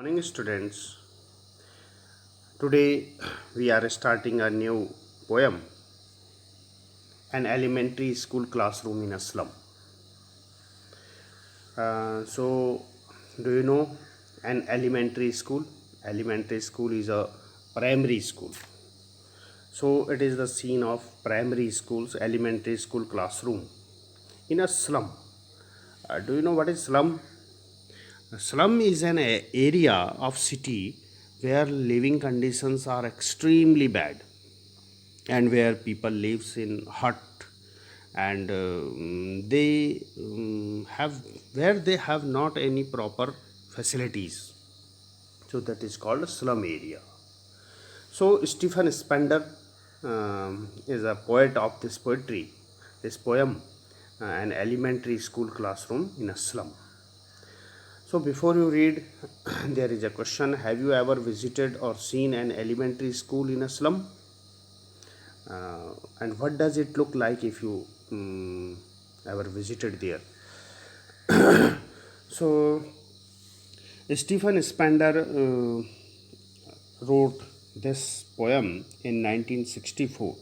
Morning, students. Today we are starting a new poem, An Elementary School Classroom in a Slum. So, do you know an elementary school? Elementary school is a primary school. So, it is the scene of primary school's elementary school classroom in a slum. Do you know what is slum? A slum is an area of city where living conditions are extremely bad and where people lives in hut and they have where they have not any proper facilities, so that is called a slum area. So Stephen Spender is a poet of this poem, an elementary school classroom in a slum. So before you read, there is a question: have you ever visited or seen an elementary school in a slum? And what does it look like if you ever visited there? So Stephen Spender wrote this poem in 1964,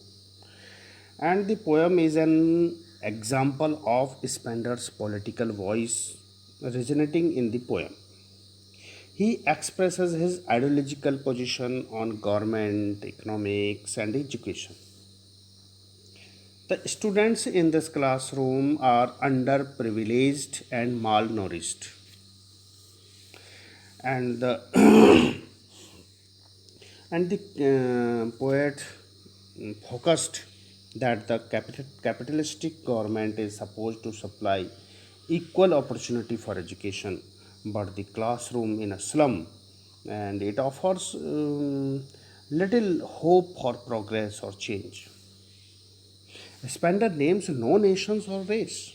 and the poem is an example of Spender's political voice resonating in the poem. He expresses his ideological position on government, economics, and education. The students in this classroom are underprivileged and malnourished. And the poet focused that the capitalistic government is supposed to supply equal opportunity for education, but the classroom in a slum, and it offers little hope for progress or change. Spender names no nations or race.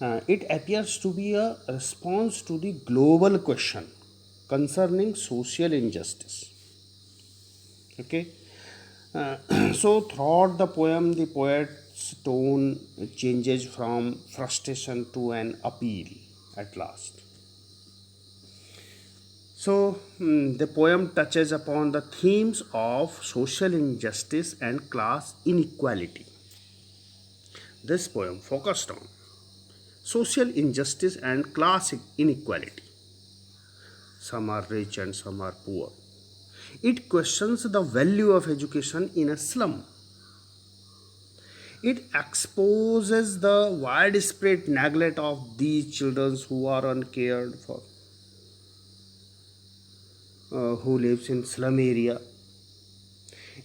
It appears to be a response to the global question concerning social injustice. Okay, so throughout the poem, the poet's tone changes from frustration to an appeal at last. So, the poem touches upon the themes of social injustice and class inequality. This poem focused on social injustice and class inequality. Some are rich and some are poor. It questions the value of education in a slum. It exposes the widespread neglect of these children who are uncared for, who lives in slum area.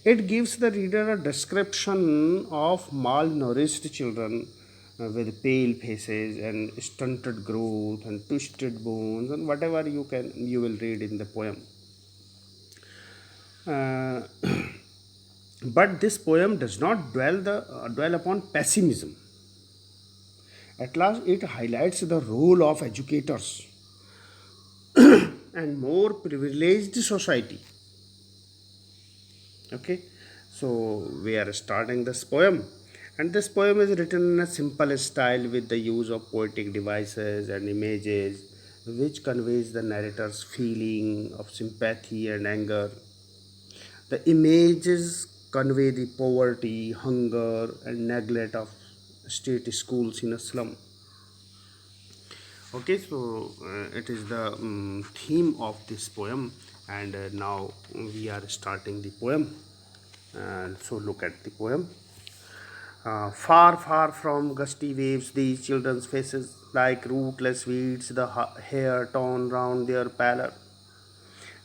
It gives the reader a description of malnourished children with pale faces and stunted growth and twisted bones and whatever you will read in the poem. Uh, but this poem does not dwell upon pessimism. At last, it highlights the role of educators and more privileged society. Okay, so we are starting this poem, and this poem is written in a simple style with the use of poetic devices and images, which conveys the narrator's feeling of sympathy and anger. The images convey the poverty, hunger, and neglect of state schools in a slum. Okay, so it is the theme of this poem, and now we are starting the poem. And so look at the poem. Far, far from gusty waves, these children's faces like rootless weeds, the hair torn round their pallor.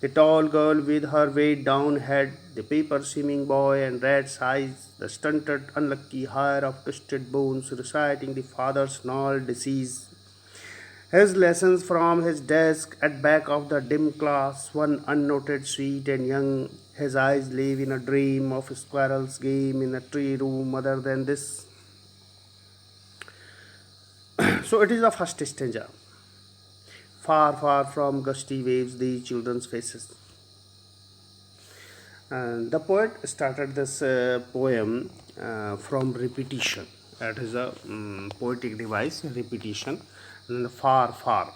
The tall girl with her weighed down head, the paper swimming boy and rat's eyes, the stunted, unlucky hair of twisted bones reciting the father's gnarled disease. His lessons from his desk at back of the dim class, one unnoted, sweet and young. His eyes live in a dream of a squirrel's game in a tree room other than this. So it is the first stanza. Far, far from gusty waves, these children's faces. And the poet started this poem from repetition. That is a poetic device, repetition. And far, far.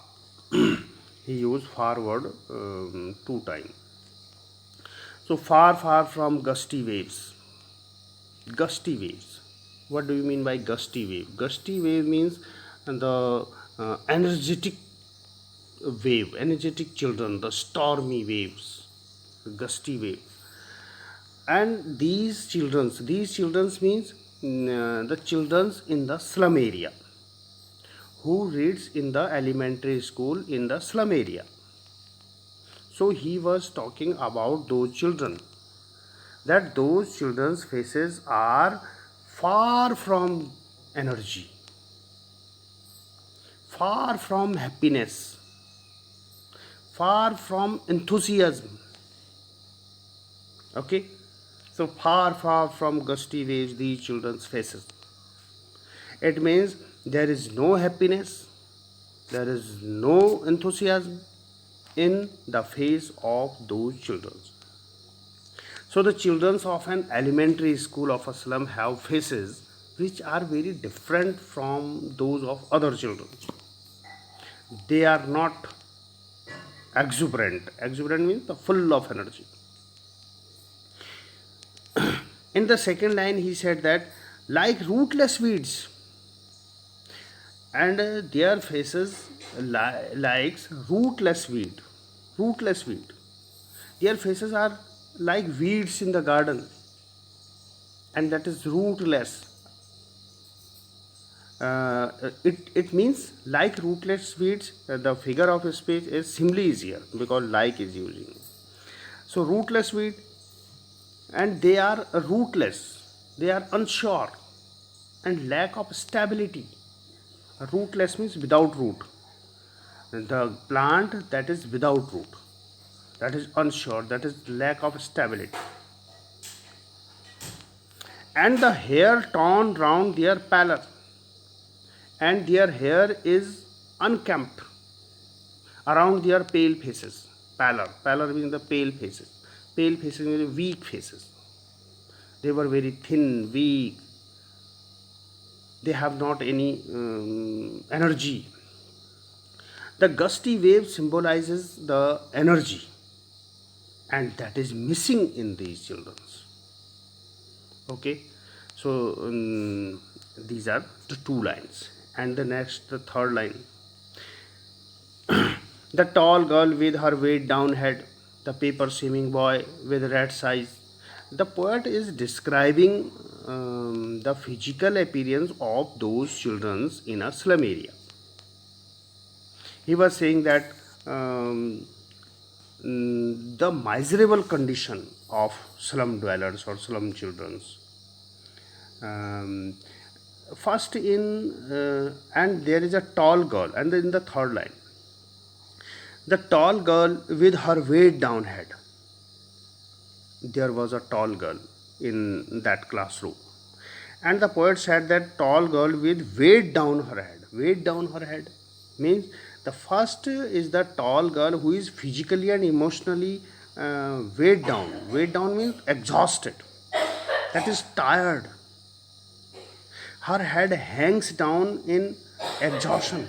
he used forward two times. So far, far from gusty waves. Gusty waves. What do you mean by gusty wave? Gusty wave means the energetic wave, energetic children, the stormy waves, the gusty wave. And these children's means the children's in the slum area who reads in the elementary school in the slum area. So he was talking about those children, that those children's faces are far from energy, far from happiness, far from enthusiasm. Okay, so far, far from gusty waves, these children's faces. It means there is no happiness, there is no enthusiasm in the face of those children. So the children of an elementary school of a slum have faces which are very different from those of other children. They are not exuberant. Exuberant means the full of energy. In the second line, he said that like rootless weeds, and their faces likes rootless weed. Rootless weed. Their faces are like weeds in the garden, and that is rootless. It means like rootless weeds. The figure of speech is simply easier because like is using. So rootless weed, and they are rootless. They are unsure and lack of stability. Rootless means without root. The plant that is without root, that is unsure, that is lack of stability. And the hair torn round their pallor, and their hair is unkempt around their pale faces. Pallor means the pale faces. Pale faces means weak faces. They were very thin, weak. They have not any energy. The gusty wave symbolizes the energy, and that is missing in these children. Okay, so these are the two lines, and the third line. The tall girl with her weighed down head, the paper swimming boy with rat's eyes. The poet is describing the physical appearance of those children in a slum area. He was saying that the miserable condition of slum dwellers or slum children. First and there is a tall girl, and in the third line, the tall girl with her weighed down head. There was a tall girl in that classroom, and the poet said that tall girl with weighed down her head. Weighed down her head means the first is the tall girl who is physically and emotionally weighed down. Weighed down means exhausted, that is tired. Her head hangs down in exhaustion.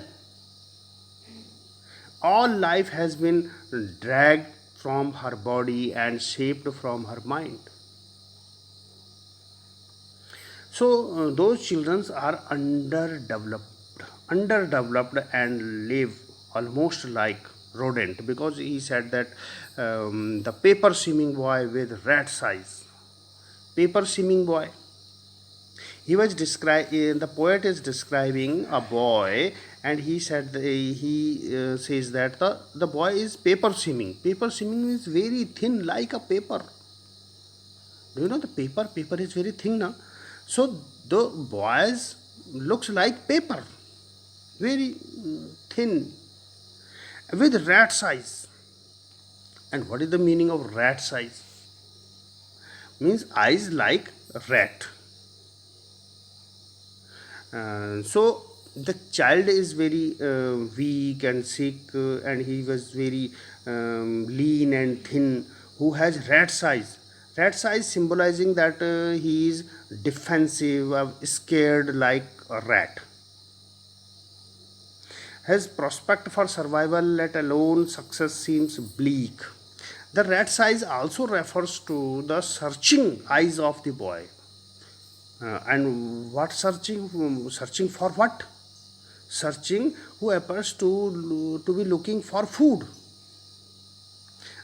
All life has been dragged from her body and shaped from her mind. So those children are underdeveloped and live almost like rodent, because he said that the paper swimming boy with rat's eyes. Paper swimming boy. The poet is describing a boy, and he said he says that the boy is paper swimming. Paper swimming is very thin, like a paper. Do you know the paper? Paper is very thin now. So the boys looks like paper, very thin, with rat's eyes. And what is the meaning of rat's eyes? Means eyes like rat. So the child is very weak and sick, and he was very lean and thin, who has rat's eyes. Rat's eyes symbolizing that he is defensive, scared like a rat. His prospect for survival, let alone success, seems bleak. The rat's eyes also refers to the searching eyes of the boy. And what searching? Searching for what? Searching who appears to be looking for food.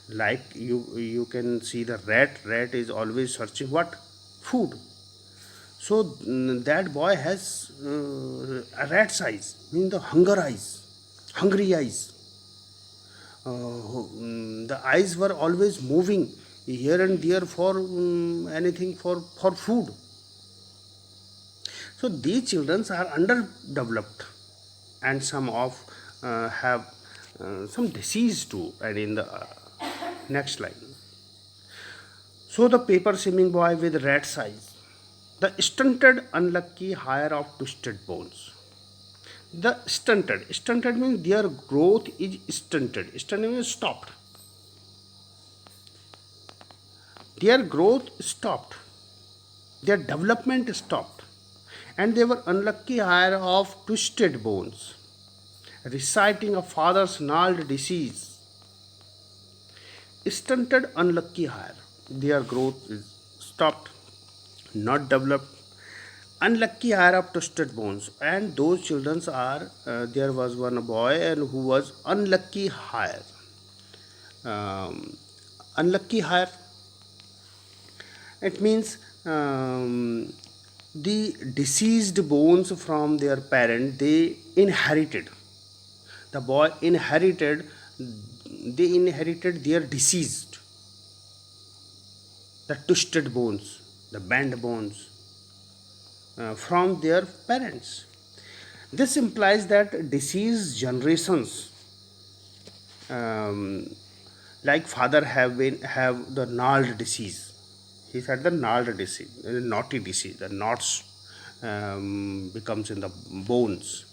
Like you can see the rat is always searching what? Food. So that boy has a rat's eyes, means the hungry eyes. The eyes were always moving here and there for anything for food. So these children are underdeveloped, and some of have some disease too. And in the next line, so the paper swimming boy with rat's eyes, the stunted unlucky hire of twisted bones. The stunted means their growth is stunted. Stunted means stopped. Their growth stopped. Their development stopped. And they were unlucky hire of twisted bones, reciting a father's gnarled disease. Stunted unlucky hire. Their growth is stopped, not developed. Unlucky hire of twisted bones. And those children are, there was one boy and who was unlucky hire. Unlucky hire, it means the deceased bones from their parent they inherited. The boy inherited, they inherited their deceased, the twisted bones, the bent bones from their parents. This implies that deceased generations, like father have the gnarled disease. He had the gnarled disease, naughty disease. The knots becomes in the bones,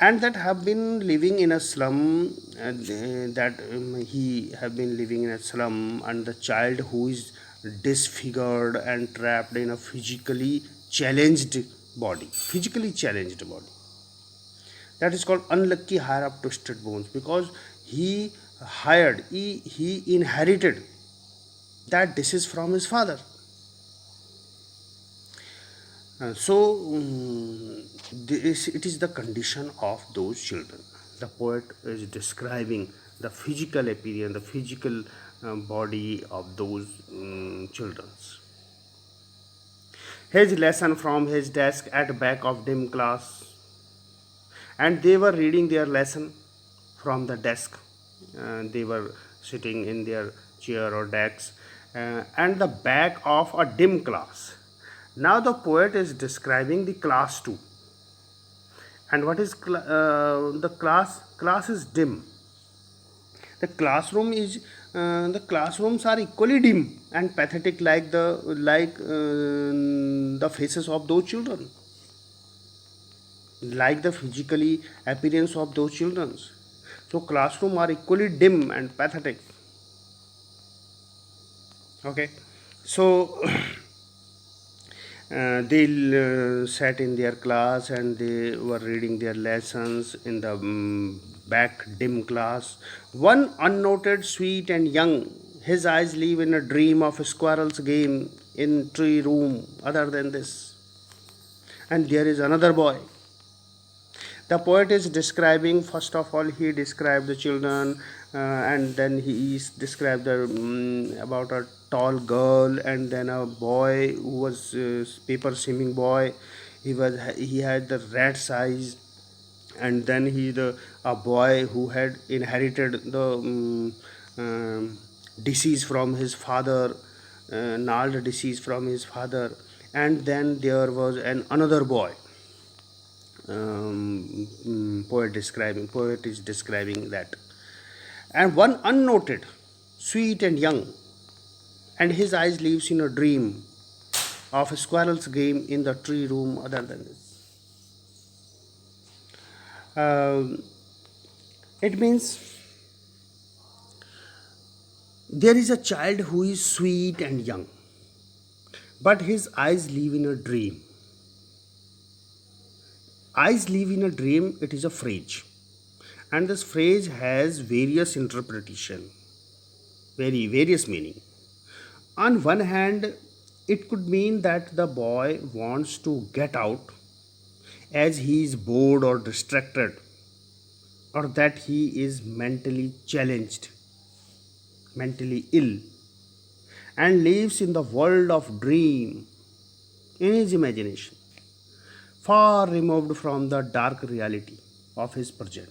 and that have been living in a slum. That he have been living in a slum, and the child who is disfigured and trapped in a physically challenged body. That is called unlucky hire of twisted bones, because he inherited that disease from his father. It is the condition of those children. The poet is describing the physical appearance, the physical body of those children. His lesson from his desk at back of dim class, and they were reading their lesson from the desk. They were sitting in their chair or desks, and the back of a dim class. Now the poet is describing the class too. And what is the class? Class is dim. The classroom is the classrooms are equally dim and pathetic, like the faces of those children, like the physically appearance of those children. So classroom are equally dim and pathetic. Okay, so they sat in their class and they were reading their lessons in the back dim class. One unnoted, sweet and young, his eyes live in a dream of a squirrel's game in tree room. Other than this, and there is another boy. The poet is describing, first of all he described the children, and then he described about a tall girl, and then a boy who was paper swimming boy. He had the rat's eyes, and then a boy who had inherited the disease from his father, gnarled disease from his father. And then there was another boy. Poet is describing that. And one unnoted, sweet and young, and his eyes lives in a dream of a squirrel's game in the tree room. Other than this, it means there is a child who is sweet and young, but his eyes live in a dream. Eyes live in a dream, it is a phrase. And this phrase has various interpretation, various meaning. On one hand, it could mean that the boy wants to get out as he is bored or distracted, or that he is mentally challenged, mentally ill, and lives in the world of dream in his imagination, far removed from the dark reality of his present.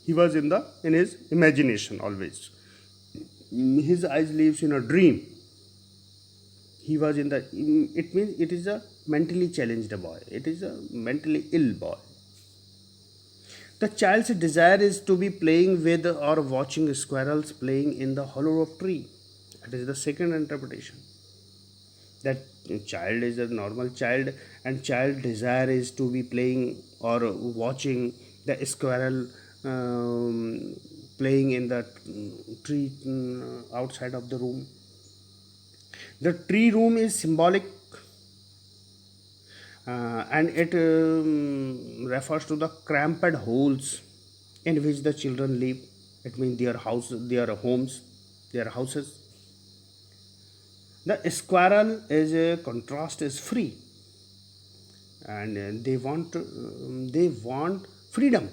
He was in his imagination always. His eyes lives in a dream. He was in the. It means it is a mentally challenged boy. It is a mentally ill boy. The child's desire is to be playing with or watching squirrels playing in the hollow of tree. That is the second interpretation. That child is a normal child, and child desire is to be playing or watching the squirrel playing in the tree outside of the room. The tree room is symbolic, and it refers to the cramped holes in which the children live. It means their house, their homes, their houses. The squirrel is a contrast is free, and they want freedom.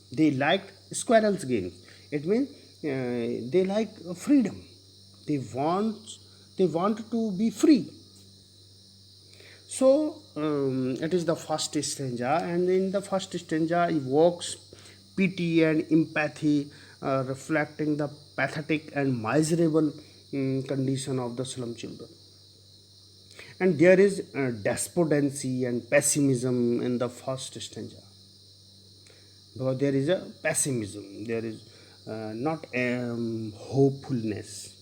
They liked squirrels games. It means they like freedom. They want they want to be free. So it is the first stanza, and in the first stanza evokes pity and empathy, reflecting the pathetic and miserable condition of the slum children. And there is despondency and pessimism in the first stanza, because there is a pessimism, there is not hopefulness.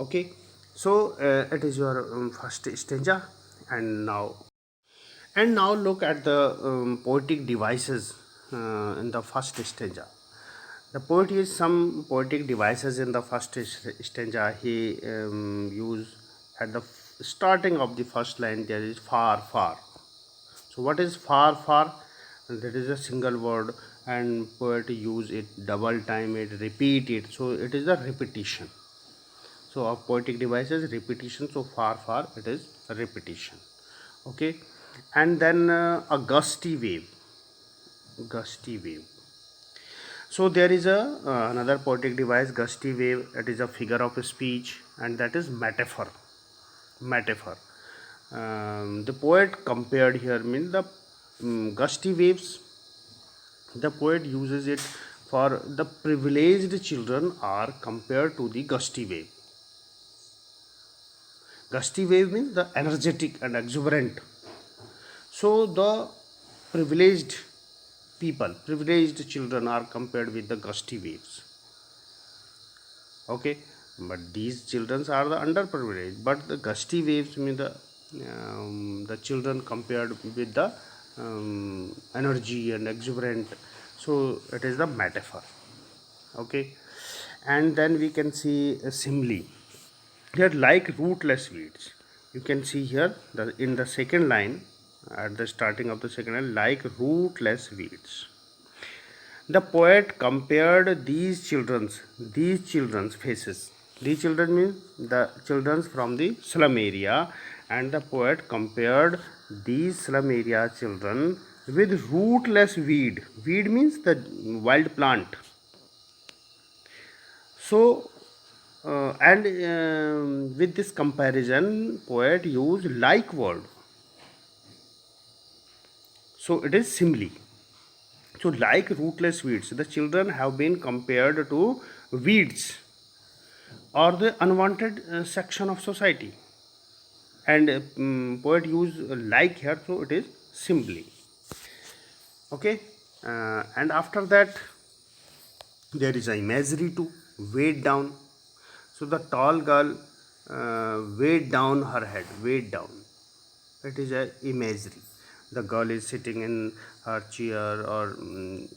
Okay, so it is your first stanza. And now look at the poetic devices in the first stanza. The poet used some poetic devices in the first stanza. He used at the starting of the first line. There is far, far. So what is far, far? That is a single word, and poet use it double time. It repeat it. So it is a repetition. So of poetic devices, repetition. So far, far. It is a repetition. Okay, and then a gusty wave. Gusty wave. So there is a another poetic device, gusty wave. It is a figure of speech, and that is metaphor. Metaphor. The poet compared here means the gusty waves. The poet uses it for the privileged children are compared to the gusty wave. Gusty wave means the energetic and exuberant. So the privileged people, privileged children are compared with the gusty waves. Okay, but these children are the underprivileged. But the gusty waves mean the children compared with the energy and exuberant. So it is the metaphor. Okay, and then we can see a simile. Here, like rootless weeds. You can see here in the second line, at the starting of the second line, like rootless weeds. The poet compared these children's faces. These children means the children from the slum area, and the poet compared these slum area children with rootless weed. Weed means the wild plant. So and with this comparison, poet used like word. So it is simile. So like rootless weeds, the children have been compared to weeds or the unwanted section of society. And poet used like here, so it is simile. Okay, and after that there is a imagery too, weighed down. So the tall girl weighed down her head, weighed down. It is a imagery. The girl is sitting in her chair, or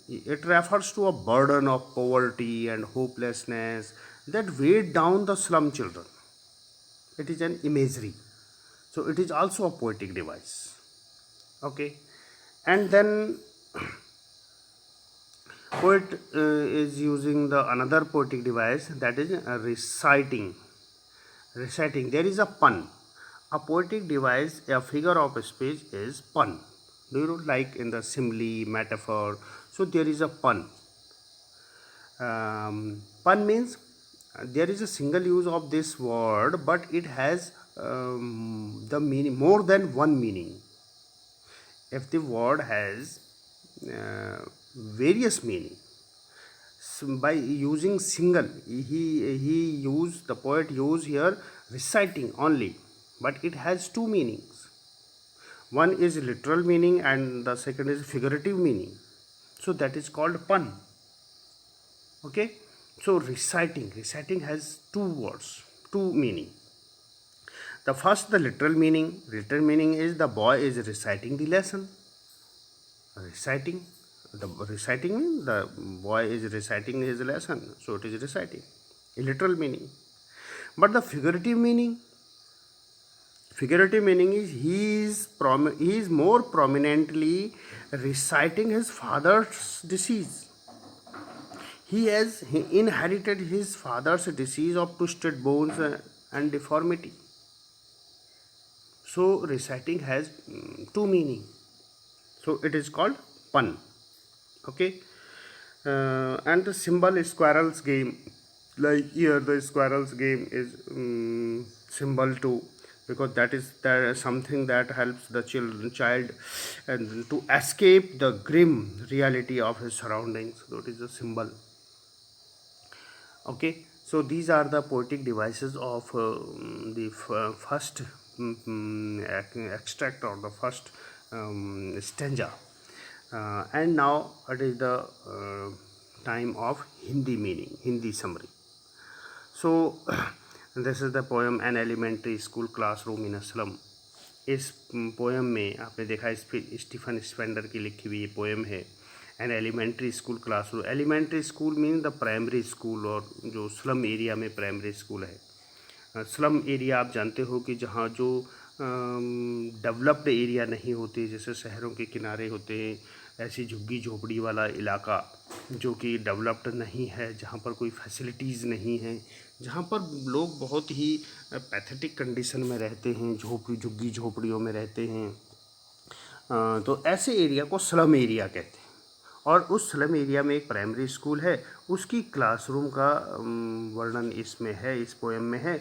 it refers to a burden of poverty and hopelessness that weighed down the slum children. It is an imagery. So it is also a poetic device. Okay, and then poet is using the another poetic device, that is reciting. Reciting, there is a pun. A poetic device, a figure of speech is pun. Do you know, like in the simile, metaphor? So there is a pun. Pun means there is a single use of this word, but it has the meaning, more than one meaning. If the word has various meaning, so by using single, the poet use here reciting only, but it has two meanings. One is literal meaning and the second is figurative meaning. So that is called pun. Okay, so reciting has two words, two meaning. The first, the literal meaning is the boy is reciting the lesson. Reciting means the boy is reciting his lesson, so it is reciting, a literal meaning. But the figurative meaning is he is more prominently reciting his father's disease. He inherited his father's disease of twisted bones and deformity. So reciting has two meaning. So it is called pun. Okay, and the symbol is squirrel's game. Like here, the squirrel's game is symbol too, because that is something that helps the child and to escape the grim reality of his surroundings. So it is a symbol. Okay, so these are the poetic devices of the first extract or the first stanza. And now it is the time of Hindi summary. So this is the poem An Elementary School Classroom in a Slum. इस poem में आपने देखा Stephen Spender की लिखी हुई ये poem है, an elementary school classroom. Elementary school mean the primary school, और जो स्लम एरिया में प्राइमरी स्कूल है. स्लम एरिया आप जानते हो कि जहाँ जो डेवलप्ड एरिया नहीं होते, जैसे शहरों के किनारे होते हैं, ऐसी झुग्गी झोपड़ी वाला इलाका जो कि डेवलप्ड नहीं है, जहाँ पर कोई फैसिलिटीज़ नहीं है, जहाँ पर लोग बहुत ही पैथेटिक कंडीशन में रहते हैं, झुग्गी झोपड़ियों में रहते हैं. तो ऐसे एरिया को स्लम एरिया कहते हैं. और उस स्लम एरिया में एक प्राइमरी स्कूल है, उसकी क्लासरूम का वर्णन इसमें है, इस पोएम में है.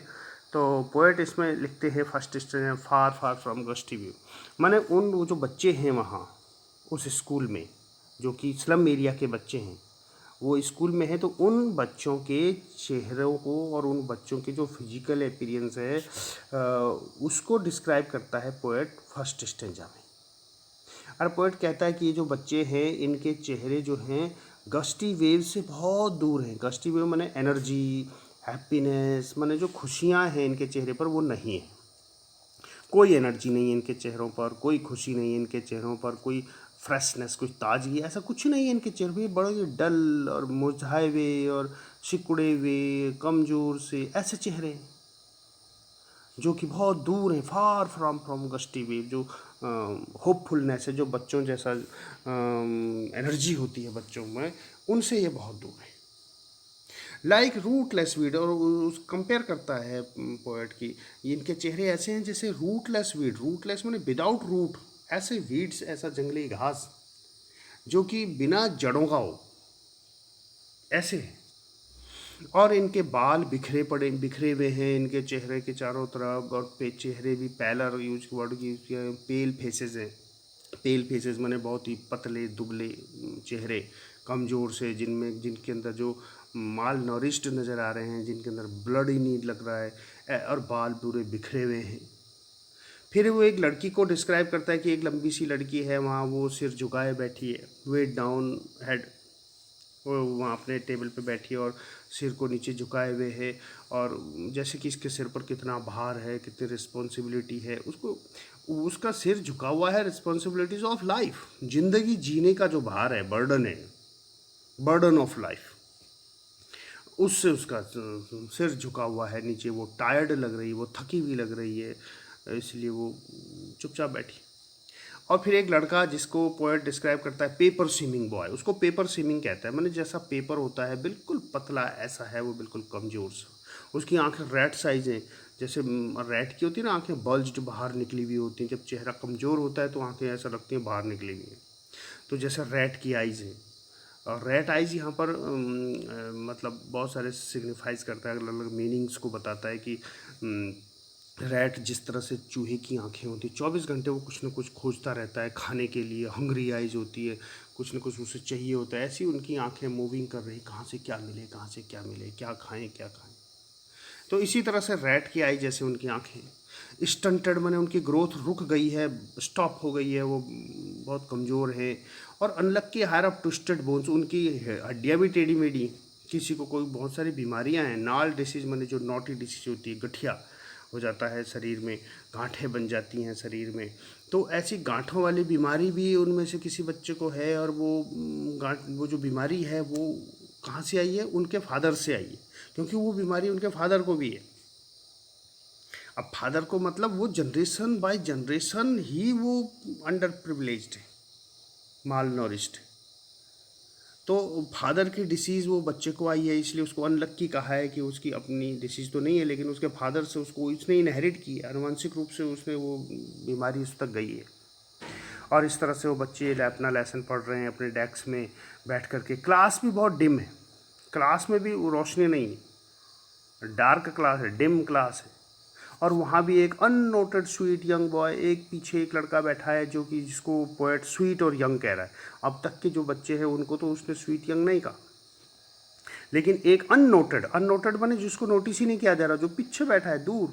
तो पोएट इसमें लिखते हैं first stage, far far from gusty view. माने वो जो बच्चे हैं वहाँ उस स्कूल में, जो कि स्लम एरिया के बच्चे हैं, वो स्कूल में है, तो उन बच्चों के चेहरों को और उन बच्चों के जो फिजिकल अपीयरेंस है उसको डिस्क्राइब करता है पोएट फर्स्ट स्टेंजा में. और पोएट कहता है कि ये जो बच्चे हैं इनके चेहरे जो हैं गस्टी वेव से बहुत दूर हैं. गस्टी वेव माने एनर्जी, हैप्पीनेस, माने जो खुशियाँ हैं इनके चेहरे पर वो नहीं है. कोई एनर्जी नहीं है इनके चेहरों पर, कोई खुशी नहीं है इनके चेहरों पर, कोई फ्रेशनेस, कुछ ताजगी, ऐसा कुछ नहीं है इनके चेहरे पे. बड़े डल और मुरझाए हुए और सिकुड़े हुए, कमज़ोर से ऐसे चेहरे जो कि बहुत दूर हैं, फार फ्रॉम गस्टी वेव. जो होपफुलनेस है, जो बच्चों जैसा एनर्जी होती है बच्चों में, उनसे ये बहुत दूर है. लाइक रूटलेस वीड, और उस कंपेयर करता है पोएट की, इनके चेहरे ऐसे हैं जैसे रूटलेस वीड. रूटलेस माने विदाउट रूट, ऐसे वीड्स, ऐसा जंगली घास जो कि बिना जड़ों का हो, ऐसे हैं. और इनके बाल बिखरे हुए हैं इनके चेहरे के चारों तरफ, और चेहरे भी पैलर यूज वर्ड की, पेल फेसेस हैं. पेल फेसेस माने बहुत ही पतले दुबले चेहरे, कमज़ोर से, जिनके अंदर जो माल नरिश्ड नज़र आ रहे हैं, जिनके अंदर ब्लड ही नहीं लग रहा है, और बाल पूरे बिखरे हुए हैं. फिर वो एक लड़की को डिस्क्राइब करता है कि एक लंबी सी लड़की है वहाँ, वो सिर झुकाए बैठी है, वेट डाउन हेड, वो वहाँ अपने टेबल पे बैठी है और सिर को नीचे झुकाए हुए है, और जैसे कि इसके सिर पर कितना भार है, कितनी रिस्पॉन्सिबिलिटी है. उसका सिर झुका हुआ है रिस्पॉन्सिबिलिटीज़ ऑफ लाइफ, ज़िंदगी जीने का जो भार है, बर्डन है, बर्डन ऑफ लाइफ, उससे उसका सिर झुका हुआ है नीचे. वो टायर्ड लग रही है, वो थकी हुई लग रही है, इसलिए वो चुपचाप बैठी। और फिर एक लड़का जिसको पोएट डिस्क्राइब करता है पेपर स्विमिंग बॉय, उसको पेपर स्विमिंग कहता है। मैंने जैसा पेपर होता है बिल्कुल पतला ऐसा है वो, बिल्कुल कमज़ोर सा। उसकी आंखें रैट साइज हैं, जैसे रैट की होती है ना आंखें, बल्ज्ड बाहर निकली हुई होती हैं। जब चेहरा कमज़ोर होता है तो आंखें ऐसा लगती हैं बाहर निकली हुई हैं। तो जैसे रैट की आइज़ है। और रैट आइज़ यहाँ पर मतलब बहुत सारे सिग्निफाइज करता है, अलग अलग मीनिंग्स को बताता है कि रैट जिस तरह से चूहे की आंखें होती हैं, 24 घंटे वो कुछ ना कुछ खोजता रहता है खाने के लिए, हंग्री आइज होती है, कुछ ना कुछ उसे चाहिए होता है। ऐसी उनकी आंखें मूविंग कर रही, कहाँ से क्या मिले, कहाँ से क्या मिले, क्या खाएं क्या खाएं। तो इसी तरह से रैट की आई जैसे उनकी आंखें स्टंटेड, माने उनकी ग्रोथ रुक गई है, स्टॉप हो गई है, वो बहुत कमज़ोर है। और unlucky heir of twisted bones, उनकी हड्डियाँ भी टेढ़ी मेढ़ी। किसी को कोई बहुत सारी बीमारियां हैं, नाल डिसीज माने जो नॉटी डिसीज होती है, गठिया हो जाता है शरीर में, गांठें बन जाती हैं शरीर में। तो ऐसी गांठों वाली बीमारी भी उनमें से किसी बच्चे को है। और वो वो जो बीमारी है वो कहाँ से आई है, उनके फादर से आई है, क्योंकि वो बीमारी उनके फादर को भी है। अब फादर को मतलब वो जनरेशन बाय जनरेशन ही वो अंडर प्रिविलेज्ड है, माल नॉरिश्ड है। तो फादर की डिसीज़ वो बच्चे को आई है, इसलिए उसको अनलक्की कहा है कि उसकी अपनी डिसीज़ तो नहीं है, लेकिन उसके फादर से उसको उसने इनहेरिट की है, आनुवंशिक रूप से उसने वो बीमारी उस तक गई है। और इस तरह से वो बच्चे अपना लेसन पढ़ रहे हैं अपने डेस्क में बैठ कर के। क्लास भी बहुत डिम है, क्लास में भी रोशनी नहीं है, डार्क क्लास है, डिम क्लास है। और वहाँ भी एक अननोटेड स्वीट यंग बॉय, एक पीछे एक लड़का बैठा है जो कि जिसको पोएट स्वीट और यंग कह रहा है। अब तक के जो बच्चे हैं उनको तो उसने स्वीट यंग नहीं कहा, लेकिन एक अननोटेड, अननोटेड माने जिसको नोटिस ही नहीं किया जा रहा, जो पीछे बैठा है दूर,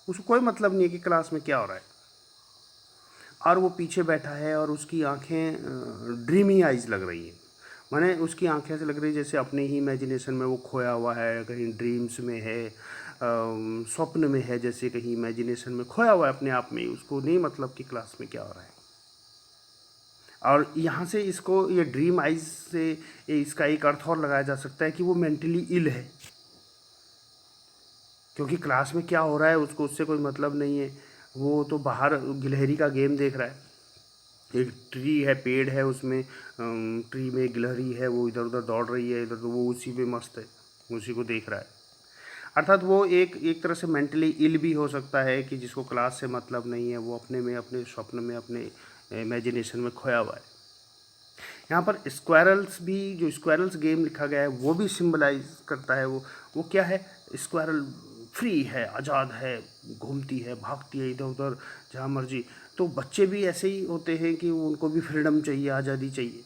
उसको कोई मतलब नहीं है कि क्लास में क्या हो रहा है। और वो पीछे बैठा है और उसकी आंखें ड्रीमी आइज लग रही हैं, माने उसकी आंखें ऐसे लग रही है जैसे अपने ही इमेजिनेशन में वो खोया हुआ है, कहीं ड्रीम्स में है, स्वप्न में है, जैसे कहीं इमेजिनेशन में खोया हुआ है अपने आप में, उसको नहीं मतलब कि क्लास में क्या हो रहा है। और यहाँ से इसको ये ड्रीम आइज से इसका एक अर्थ और लगाया जा सकता है कि वो मेंटली इल है, क्योंकि क्लास में क्या हो रहा है उसको उससे कोई मतलब नहीं है। वो तो बाहर गिलहरी का गेम देख रहा है, एक ट्री है, पेड़ है, उसमें ट्री में गिलहरी है, वो इधर उधर दौड़ रही है, इधर तो वो उसी पे मस्त है, उसी को देख रहा है। अर्थात वो एक तरह से मेंटली इल भी हो सकता है कि जिसको क्लास से मतलब नहीं है, वो अपने में, अपने स्वप्न में, अपने इमेजिनेशन में खोया हुआ है। यहाँ पर स्क्वायरल्स भी, जो स्क्वायरल्स गेम लिखा गया है वो भी सिंबलाइज करता है। वो क्या है, स्क्वायरल फ्री है, आज़ाद है, घूमती है, भागती है इधर उधर जहाँ मर्जी। तो बच्चे भी ऐसे ही होते हैं कि उनको भी फ्रीडम चाहिए, आज़ादी चाहिए।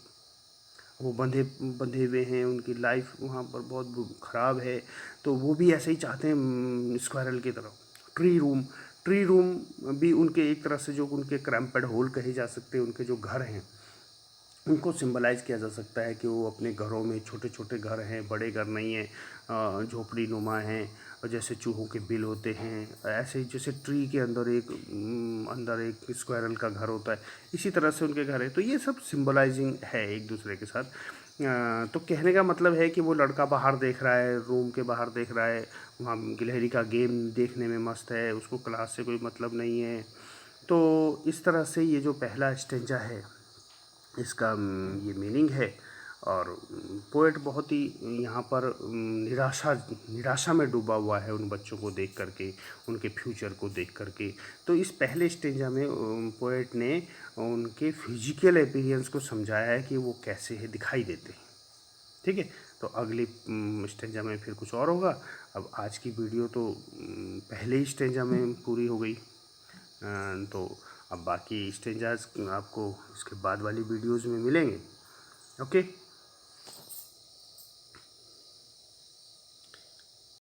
वो बंधे बंधे हुए हैं, उनकी लाइफ वहाँ पर बहुत ख़राब है, तो वो भी ऐसे ही चाहते हैं स्क्वायरल की तरह। ट्री रूम भी उनके एक तरह से जो उनके क्रैम्पेड होल कहे जा सकते हैं, उनके जो घर हैं उनको सिंबलाइज़ किया जा सकता है कि वो अपने घरों में, छोटे छोटे घर हैं, बड़े घर नहीं हैं, झोपड़ी नुमा हैं, और जैसे चूहों के बिल होते हैं, ऐसे ही जैसे ट्री के अंदर एक स्क्वायरल का घर होता है, इसी तरह से उनके घर है। तो ये सब सिंबलाइजिंग है एक दूसरे के साथ। तो कहने का मतलब है कि वो लड़का बाहर देख रहा है, रूम के बाहर देख रहा है, वहाँ गिलहरी का गेम देखने में मस्त है, उसको क्लास से कोई मतलब नहीं है। तो इस तरह से ये जो पहला स्टेंजा है इसका ये मीनिंग है। और पोएट बहुत ही यहाँ पर निराशा में डूबा हुआ है उन बच्चों को देख करके, उनके फ्यूचर को देख करके। तो इस पहले स्टेंजा में पोएट ने उनके फिजिकल अपीयरेंस को समझाया है कि वो कैसे है, दिखाई देते हैं। ठीक है, तो अगली स्टेंजा में फिर कुछ और होगा। अब आज की वीडियो तो पहले ही स्टेंजा में पूरी हो गई। तो अब बाकी स्टेंजाज आपको इसके बाद वाली वीडियोज़ में मिलेंगे। ओके।